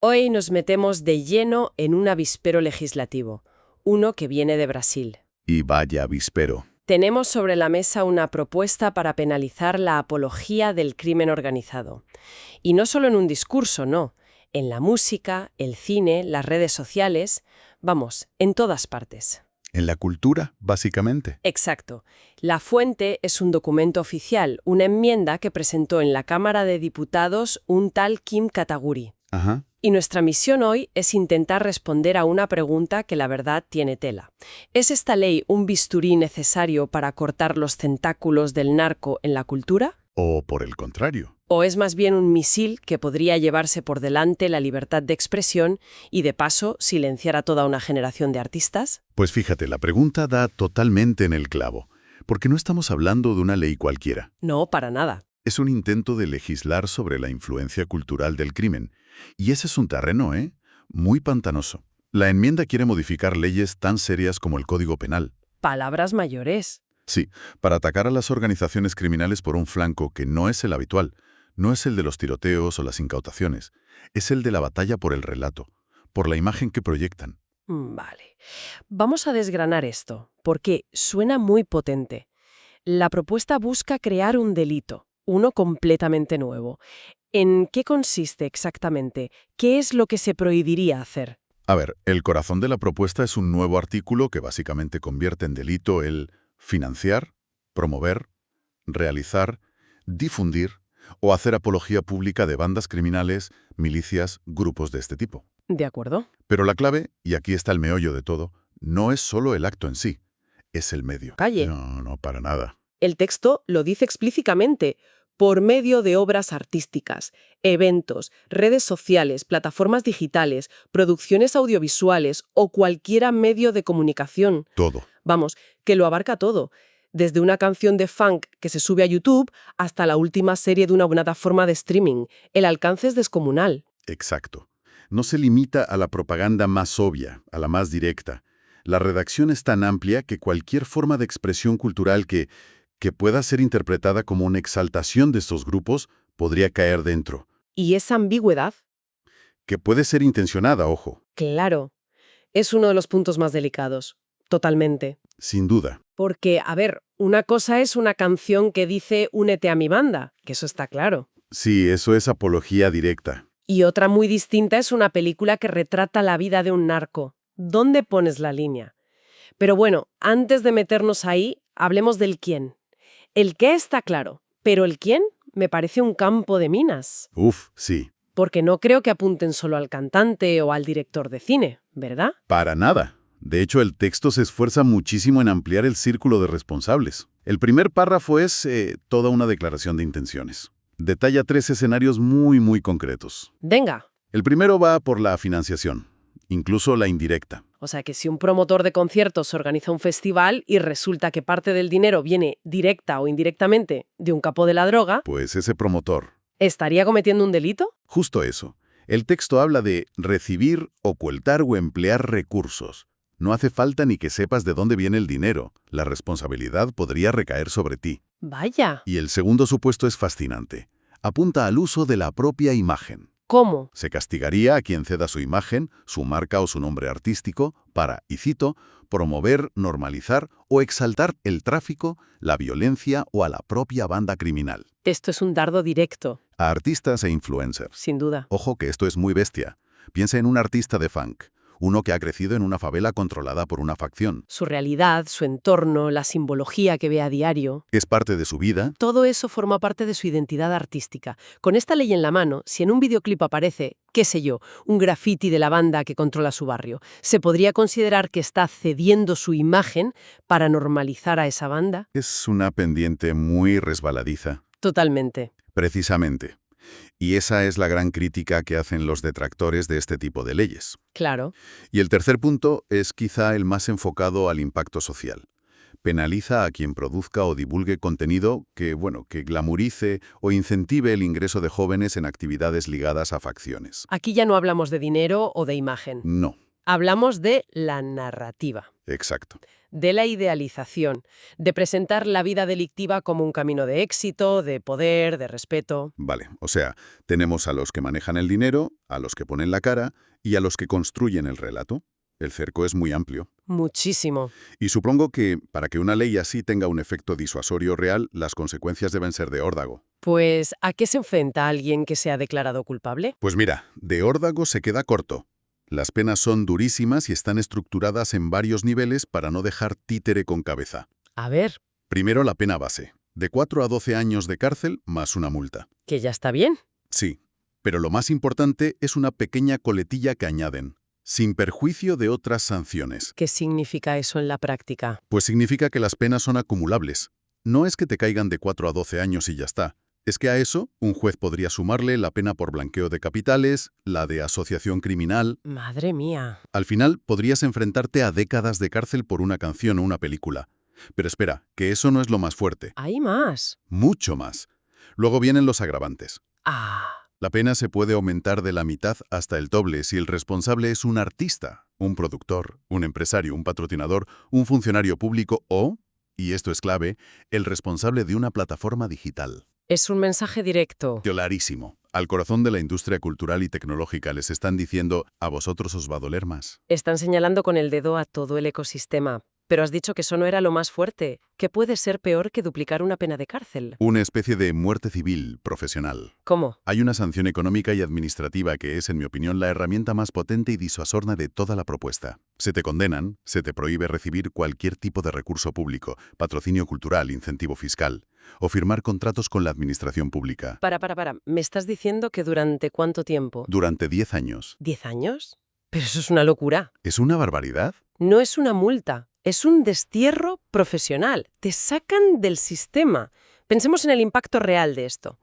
Hoy nos metemos de lleno en un avispero legislativo, uno que viene de Brasil. Y vaya avispero. Tenemos sobre la mesa una propuesta para penalizar la apología del crimen organizado. Y no solo en un discurso, no. En la música, el cine, las redes sociales, vamos, en todas partes. En la cultura, básicamente. Exacto. La fuente es un documento oficial, una enmienda que presentó en la Cámara de Diputados un tal Kim Kataguri. Ajá. Y nuestra misión hoy es intentar responder a una pregunta que la verdad tiene tela. ¿Es esta ley un bisturí necesario para cortar los tentáculos del narco en la cultura? O por el contrario. ¿O es más bien un misil que podría llevarse por delante la libertad de expresión y, de paso, silenciar a toda una generación de artistas? Pues fíjate, la pregunta da totalmente en el clavo, porque no estamos hablando de una ley cualquiera. No, para nada. Es un intento de legislar sobre la influencia cultural del crimen. Y ese es un terreno, muy pantanoso. La enmienda quiere modificar leyes tan serias como el Código Penal. Palabras mayores. Sí, para atacar a las organizaciones criminales por un flanco que no es el habitual. No es el de los tiroteos o las incautaciones. Es el de la batalla por el relato, por la imagen que proyectan. Vale. Vamos a desgranar esto, porque suena muy potente. La propuesta busca crear un delito, uno completamente nuevo. ¿En qué consiste exactamente? ¿Qué es lo que se prohibiría hacer? A ver, el corazón de la propuesta es un nuevo artículo que básicamente convierte en delito el financiar, promover, realizar, difundir o hacer apología pública de bandas criminales, milicias, grupos de este tipo. ¿De acuerdo? Pero la clave, y aquí está el meollo de todo, no es solo el acto en sí, es el medio. Calle. No, para nada. El texto lo dice explícitamente, por medio de obras artísticas, eventos, redes sociales, plataformas digitales, producciones audiovisuales o cualquier medio de comunicación. Todo. Vamos, que lo abarca todo. Desde una canción de funk que se sube a YouTube hasta la última serie de una plataforma de streaming. El alcance es descomunal. Exacto. No se limita a la propaganda más obvia, a la más directa. La redacción es tan amplia que cualquier forma de expresión cultural que pueda ser interpretada como una exaltación de estos grupos podría caer dentro. ¿Y esa ambigüedad? Que puede ser intencionada, ojo. Claro. Es uno de los puntos más delicados. Totalmente. Sin duda. Porque, a ver, una cosa es una canción que dice «únete a mi banda», que eso está claro. Sí, eso es apología directa. Y otra muy distinta es una película que retrata la vida de un narco. ¿Dónde pones la línea? Pero bueno, antes de meternos ahí, hablemos del quién. El qué está claro, pero el quién me parece un campo de minas. Uf, sí. Porque no creo que apunten solo al cantante o al director de cine, ¿verdad? Para nada. De hecho, el texto se esfuerza muchísimo en ampliar el círculo de responsables. El primer párrafo es toda una declaración de intenciones. Detalla 3 escenarios muy concretos. Venga. El primero va por la financiación, incluso la indirecta. O sea que si un promotor de conciertos organiza un festival y resulta que parte del dinero viene directa o indirectamente de un capo de la droga, Pues ese promotor. ¿estaría cometiendo un delito? Justo eso. El texto habla de recibir, ocultar o emplear recursos. No hace falta ni que sepas de dónde viene el dinero. La responsabilidad podría recaer sobre ti. Vaya. Y el segundo supuesto es fascinante. Apunta al uso de la propia imagen. ¿Cómo? Se castigaría a quien ceda su imagen, su marca o su nombre artístico para, y cito, promover, normalizar o exaltar el tráfico, la violencia o a la propia banda criminal. Esto es un dardo directo, A artistas e influencers. sin duda. Ojo que esto es muy bestia. Piensa en un artista de funk, uno que ha crecido en una favela controlada por una facción. Su realidad, su entorno, la simbología que ve a diario. Es parte de su vida. Todo eso forma parte de su identidad artística. Con esta ley en la mano, si en un videoclip aparece, qué sé yo, un graffiti de la banda que controla su barrio, ¿se podría considerar que está cediendo su imagen para normalizar a esa banda? Es una pendiente muy resbaladiza. Totalmente. Precisamente. Y esa es la gran crítica que hacen los detractores de este tipo de leyes. Claro. Y el tercer punto es quizá el más enfocado al impacto social. Penaliza a quien produzca o divulgue contenido que glamurice o incentive el ingreso de jóvenes en actividades ligadas a facciones. Aquí ya no hablamos de dinero o de imagen. No, Hablamos de la narrativa. exacto. de la idealización, de presentar la vida delictiva como un camino de éxito, de poder, de respeto. Vale, o sea, tenemos a los que manejan el dinero, a los que ponen la cara y a los que construyen el relato. El cerco es muy amplio. Muchísimo. Y supongo que, para que una ley así tenga un efecto disuasorio real, las consecuencias deben ser de órdago. Pues, ¿a qué se enfrenta alguien que se ha declarado culpable? Pues mira, de órdago se queda corto. Las penas son durísimas y están estructuradas en varios niveles para no dejar títere con cabeza. A ver, Primero, la pena base, de 4 a 12 años de cárcel más una multa. que ya está bien. Sí, pero lo más importante es una pequeña coletilla que añaden, sin perjuicio de otras sanciones. ¿Qué significa eso en la práctica? Pues significa que las penas son acumulables. No es que te caigan de 4 a 12 años y ya está. Es que a eso, un juez podría sumarle la pena por blanqueo de capitales, la de asociación criminal. Madre mía. Al final, podrías enfrentarte a décadas de cárcel por una canción o una película. Pero espera, que eso no es lo más fuerte. ¿Hay más? Mucho más. Luego vienen los agravantes. Ah, La pena se puede aumentar de la mitad hasta el doble si el responsable es un artista, un productor, un empresario, un patrocinador, un funcionario público o, y esto es clave, el responsable de una plataforma digital. es un mensaje directo. Clarísimo. Al corazón de la industria cultural y tecnológica les están diciendo, a vosotros os va a doler más. Están señalando con el dedo a todo el ecosistema. Pero has dicho que eso no era lo más fuerte. ¿Qué puede ser peor que duplicar una pena de cárcel? Una especie de muerte civil profesional. ¿Cómo? Hay una sanción económica y administrativa que es, en mi opinión, la herramienta más potente y disuasorna de toda la propuesta. Se te condenan, se te prohíbe recibir cualquier tipo de recurso público, patrocinio cultural, incentivo fiscal, o firmar contratos con la administración pública. Para. ¿Me estás diciendo que durante cuánto tiempo? Durante 10 años. ¿10 años? Pero eso es una locura. ¿Es una barbaridad? No es una multa, es un destierro profesional. Te sacan del sistema. Pensemos en el impacto real de esto.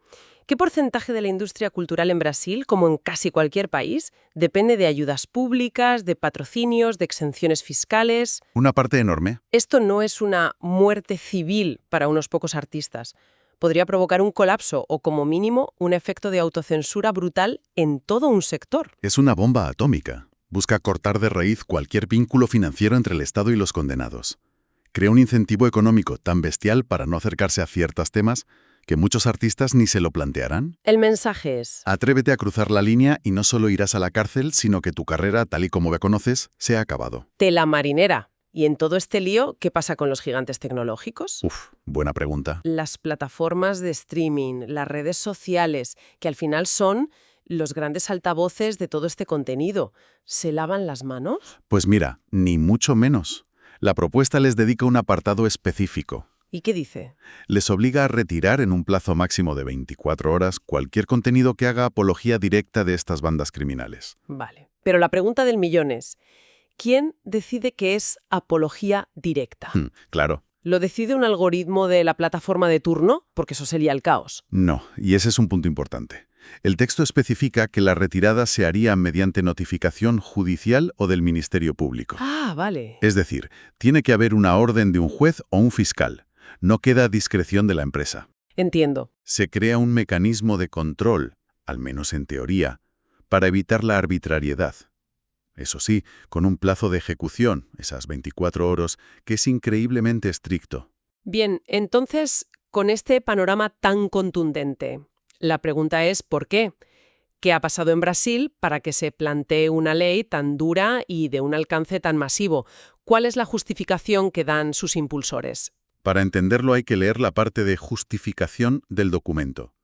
¿Qué porcentaje de la industria cultural en Brasil, como en casi cualquier país, depende de ayudas públicas, de patrocinios, de exenciones fiscales? Una parte enorme. Esto no es una muerte civil para unos pocos artistas. Podría provocar un colapso o, como mínimo, un efecto de autocensura brutal en todo un sector. Es una bomba atómica. Busca cortar de raíz cualquier vínculo financiero entre el Estado y los condenados. Crea un incentivo económico tan bestial para no acercarse a ciertos temas que muchos artistas ni se lo plantearán. El mensaje es: Atrévete a cruzar la línea y no solo irás a la cárcel, sino que tu carrera, tal y como la conoces, se ha acabado. tela marinera. ¿Y en todo este lío, qué pasa con los gigantes tecnológicos? Buena pregunta. Las plataformas de streaming, las redes sociales, que al final son los grandes altavoces de todo este contenido. ¿Se lavan las manos? Pues mira, ni mucho menos. La propuesta les dedica un apartado específico. ¿Y qué dice? Les obliga a retirar en un plazo máximo de 24 horas cualquier contenido que haga apología directa de estas bandas criminales. Vale. Pero la pregunta del millón es: ¿quién decide qué es apología directa? Claro. ¿Lo decide un algoritmo de la plataforma de turno? Porque eso sería el caos. No, y ese es un punto importante. El texto especifica que la retirada se haría mediante notificación judicial o del Ministerio Público. Ah, vale. Es decir, tiene que haber una orden de un juez o un fiscal. No queda a discreción de la empresa. Entiendo. Se crea un mecanismo de control, al menos en teoría, para evitar la arbitrariedad. Eso sí, con un plazo de ejecución, esas 24 horas, que es increíblemente estricto. Bien, entonces, con este panorama tan contundente, la pregunta es ¿por qué? ¿Qué ha pasado en Brasil para que se plantee una ley tan dura y de un alcance tan masivo? ¿Cuál es la justificación que dan sus impulsores? Para entenderlo hay que leer la parte de justificación del documento.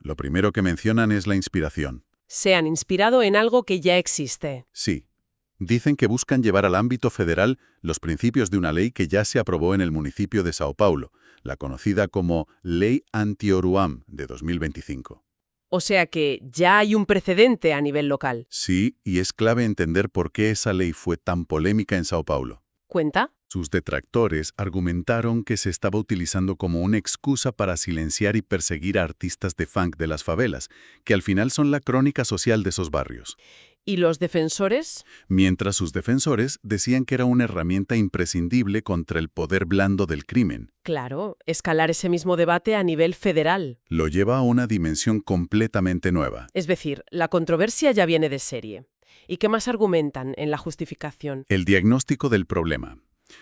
Lo primero que mencionan es la inspiración. Se han inspirado en algo que ya existe. Sí. Dicen que buscan llevar al ámbito federal los principios de una ley que ya se aprobó en el municipio de Sao Paulo, la conocida como Ley Anti-Oruam de 2025. O sea que ya hay un precedente a nivel local. Sí, y es clave entender por qué esa ley fue tan polémica en Sao Paulo. ¿Cuenta? Sus detractores argumentaron que se estaba utilizando como una excusa para silenciar y perseguir a artistas de funk de las favelas, que al final son la crónica social de esos barrios. ¿Y los defensores? Mientras sus defensores decían que era una herramienta imprescindible contra el poder blando del crimen. Claro, escalar ese mismo debate a nivel federal. Lo lleva a una dimensión completamente nueva. Es decir, la controversia ya viene de serie. ¿Y qué más argumentan en la justificación? El diagnóstico del problema.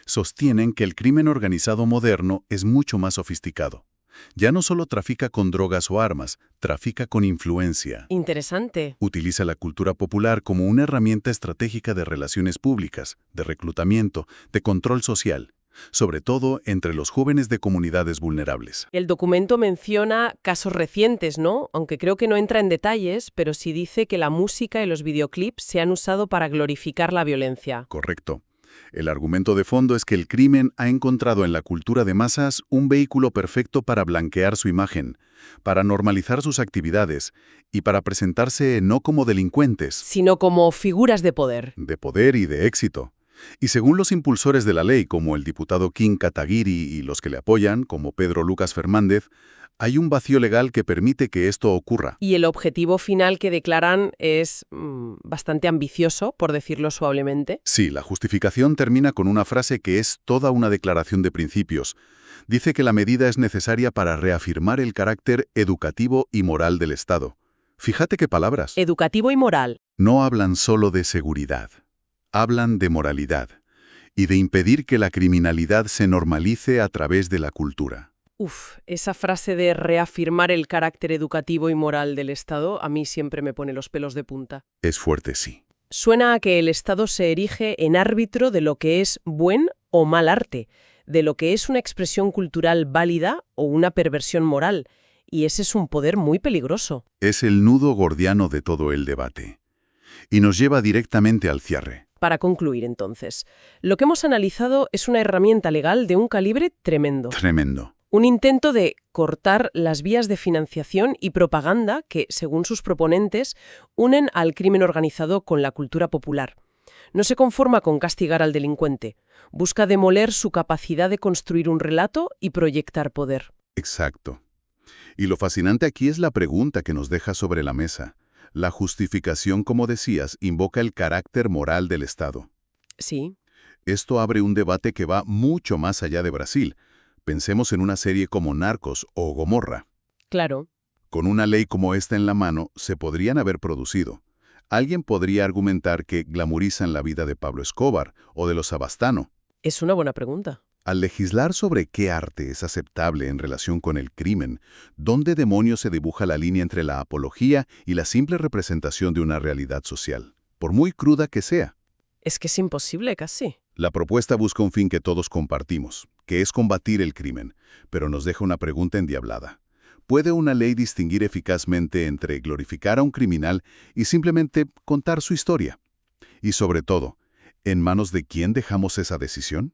Sostienen que el crimen organizado moderno es mucho más sofisticado. Ya no solo trafica con drogas o armas, trafica con influencia. Interesante. Utiliza la cultura popular como una herramienta estratégica de relaciones públicas, de reclutamiento, de control social, sobre todo entre los jóvenes de comunidades vulnerables. El documento menciona casos recientes, ¿no? Aunque creo que no entra en detalles, pero sí dice que la música y los videoclips se han usado para glorificar la violencia. Correcto. El argumento de fondo es que el crimen ha encontrado en la cultura de masas un vehículo perfecto para blanquear su imagen, para normalizar sus actividades y para presentarse no como delincuentes, Sino como figuras de poder. de poder y de éxito. Y según los impulsores de la ley, como el diputado King Kataguiri y los que le apoyan, como Pedro Lucas Fernández, hay un vacío legal que permite que esto ocurra. Y el objetivo final que declaran es bastante ambicioso, por decirlo suavemente. Sí, la justificación termina con una frase que es toda una declaración de principios. Dice que la medida es necesaria para reafirmar el carácter educativo y moral del Estado. Fíjate qué palabras. Educativo y moral. No hablan solo de seguridad. Hablan de moralidad y de impedir que la criminalidad se normalice a través de la cultura. Esa frase de reafirmar el carácter educativo y moral del Estado a mí siempre me pone los pelos de punta. Es fuerte, sí. Suena a que el Estado se erige en árbitro de lo que es buen o mal arte, de lo que es una expresión cultural válida o una perversión moral, y ese es un poder muy peligroso. Es el nudo gordiano de todo el debate. Y nos lleva directamente al cierre. Para concluir, entonces, lo que hemos analizado es una herramienta legal de un calibre tremendo. Tremendo. Un intento de cortar las vías de financiación y propaganda que, según sus proponentes, unen al crimen organizado con la cultura popular. No se conforma con castigar al delincuente, busca demoler su capacidad de construir un relato y proyectar poder. Exacto. Y lo fascinante aquí es la pregunta que nos deja sobre la mesa. La justificación, como decías, invoca el carácter moral del Estado. Sí. Esto abre un debate que va mucho más allá de Brasil. Pensemos en una serie como Narcos o Gomorra. Claro. Con una ley como esta en la mano, se podrían haber producido. Alguien podría argumentar que glamorizan la vida de Pablo Escobar o de los Sabastano. Es una buena pregunta. Al legislar sobre qué arte es aceptable en relación con el crimen, ¿dónde demonios se dibuja la línea entre la apología y la simple representación de una realidad social? Por muy cruda que sea. Es que es imposible casi. La propuesta busca un fin que todos compartimos, que es combatir el crimen, pero nos deja una pregunta endiablada. ¿Puede una ley distinguir eficazmente entre glorificar a un criminal y simplemente contar su historia? Y sobre todo, ¿en manos de quién dejamos esa decisión?